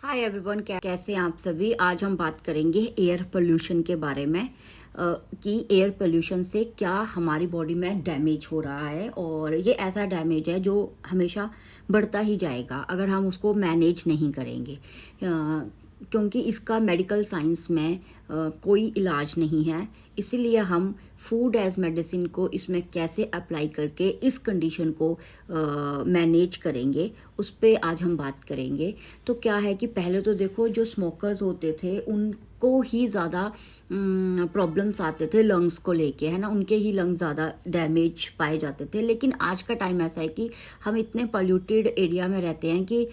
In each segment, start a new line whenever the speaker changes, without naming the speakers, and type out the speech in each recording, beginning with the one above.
Hi everyone, कैसे हैं आप सभी। आज हम बात करेंगे एयर पोल्यूशन के बारे में कि एयर पोल्यूशन से क्या हमारी बॉडी में डैमेज हो रहा है। और ये ऐसा डैमेज है जो हमेशा बढ़ता ही जाएगा अगर हम उसको मैनेज नहीं करेंगे, क्योंकि इसका मेडिकल साइंस में कोई इलाज नहीं है। इसीलिए हम फूड एज मेडिसिन को इसमें कैसे अप्लाई करके इस कंडीशन को मैनेज करेंगे, उस पे आज हम बात करेंगे। तो क्या है कि पहले तो देखो, जो स्मोकर्स होते थे उनको ही ज़्यादा प्रॉब्लम्स आते थे लंग्स को लेके, है ना। उनके ही लंग्स ज़्यादा डैमेज पाए जाते थे। लेकिन आज का टाइम ऐसा है कि हम इतने पॉल्यूटेड एरिया में रहते हैं कि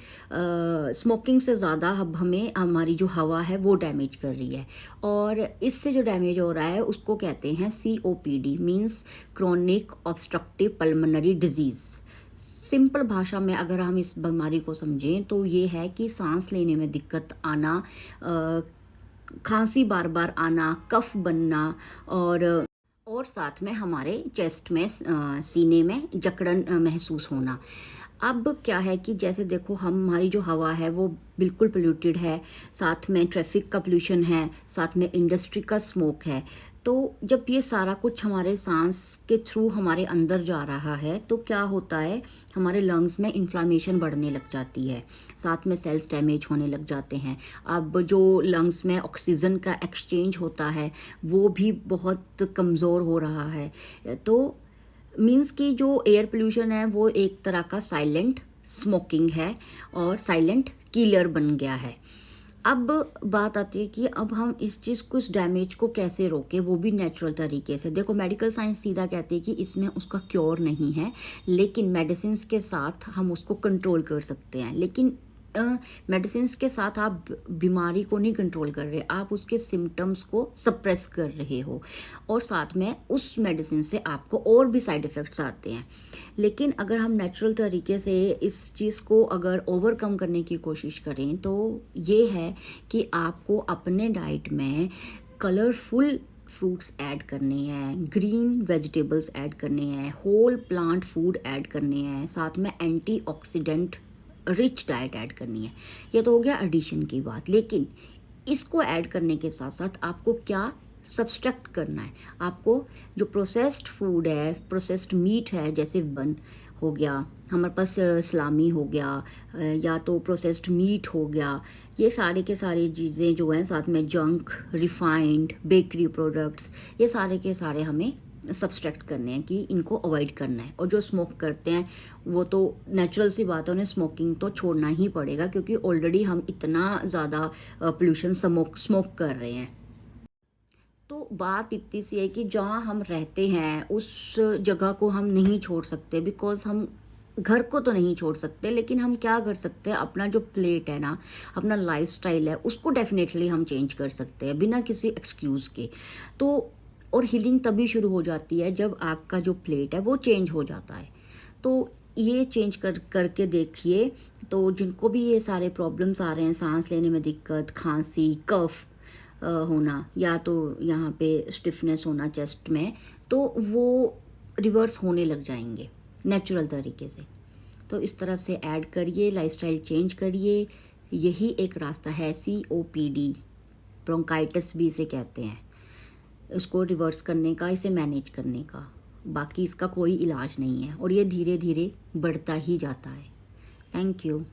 स्मोकिंग से ज़्यादा अब हमें हमारी जो हवा है वो डैमेज कर रही है। और इससे जो डैमेज हो रहा है उसको कहते हैं COPD, means chronic obstructive pulmonary disease. Simple भाषा में अगर हम इस बीमारी को समझें तो ये है कि सांस लेने में दिक्कत आना, खांसी बार बार आना, कफ बनना, और साथ में हमारे चेस्ट में, सीने में जकड़न महसूस होना। अब क्या है कि जैसे देखो, हमारी जो हवा है वो बिल्कुल पोल्यूटेड है, साथ में ट्रैफिक का पोल्यूशन है, साथ में इंडस्ट्री का स्मोक है। तो जब ये सारा कुछ हमारे सांस के थ्रू हमारे अंदर जा रहा है तो क्या होता है, हमारे लंग्स में इन्फ्लामेशन बढ़ने लग जाती है, साथ में सेल्स डैमेज होने लग जाते हैं। अब जो लंग्स में ऑक्सीजन का एक्सचेंज होता है वो भी बहुत कमज़ोर हो रहा है। तो मीन्स कि जो एयर पोल्यूशन है वो एक तरह का साइलेंट स्मोकिंग है और साइलेंट किलर बन गया है। अब बात आती है कि अब हम इस चीज़ को, इस डैमेज को कैसे रोकें, वो भी नेचुरल तरीके से। देखो, मेडिकल साइंस सीधा कहती है कि इसमें उसका क्योर नहीं है, लेकिन मेडिसिन के साथ हम उसको कंट्रोल कर सकते हैं। लेकिन मेडिसिन के साथ आप बीमारी को नहीं कंट्रोल कर रहे, आप उसके सिम्टम्स को सप्रेस कर रहे हो, और साथ में उस मेडिसिन से आपको और भी साइड इफ़ेक्ट्स आते हैं। लेकिन अगर हम नेचुरल तरीके से इस चीज़ को अगर ओवरकम करने की कोशिश करें तो ये है कि आपको अपने डाइट में कलरफुल फ्रूट्स ऐड करने हैं, ग्रीन वेजिटेबल्स ऐड करने हैं, होल प्लांट फूड ऐड करने हैं, साथ में एंटीऑक्सीडेंट रिच डाइट ऐड करनी है। ये तो हो गया एडिशन की बात। लेकिन इसको ऐड करने के साथ साथ आपको क्या सब्सट्रैक्ट करना है। आपको जो प्रोसेस्ड फूड है, प्रोसेस्ड मीट है, जैसे बन हो गया, हमारे पास सलामी हो गया, या तो प्रोसेस्ड मीट हो गया, ये सारे के सारे चीज़ें जो हैं, साथ में जंक, रिफाइंड, बेकरी प्रोडक्ट्स, ये सारे के सारे हमें सब्सट्रैक्ट करने हैं कि इनको अवॉइड करना है। और जो स्मोक करते हैं वो तो नेचुरल सी बात है, उन्हें स्मोकिंग तो छोड़ना ही पड़ेगा, क्योंकि ऑलरेडी हम इतना ज़्यादा पोल्यूशन स्मोक कर रहे हैं। तो बात इतनी सी है कि जहाँ हम रहते हैं उस जगह को हम नहीं छोड़ सकते, बिकॉज हम घर को तो नहीं छोड़ सकते, लेकिन हम क्या कर सकते हैं, अपना जो प्लेट है ना, अपना लाइफस्टाइल है, उसको डेफिनेटली हम चेंज कर सकते हैं बिना किसी एक्सक्यूज़ के। तो और हीलिंग तभी शुरू हो जाती है जब आपका जो प्लेट है वो चेंज हो जाता है। तो ये चेंज करके देखिए। तो जिनको भी ये सारे प्रॉब्लम्स आ रहे हैं, सांस लेने में दिक्कत, खांसी, कफ होना, या तो यहाँ पे स्टिफनेस होना चेस्ट में, तो वो रिवर्स होने लग जाएंगे नेचुरल तरीके से। तो इस तरह से ऐड करिए, लाइफस्टाइल चेंज करिए। यही एक रास्ता है COPD, ब्रोंकाइटिस भी इसे कहते हैं, इसको रिवर्स करने का, इसे मैनेज करने का। बाकी इसका कोई इलाज नहीं है और ये धीरे धीरे बढ़ता ही जाता है। Thank you.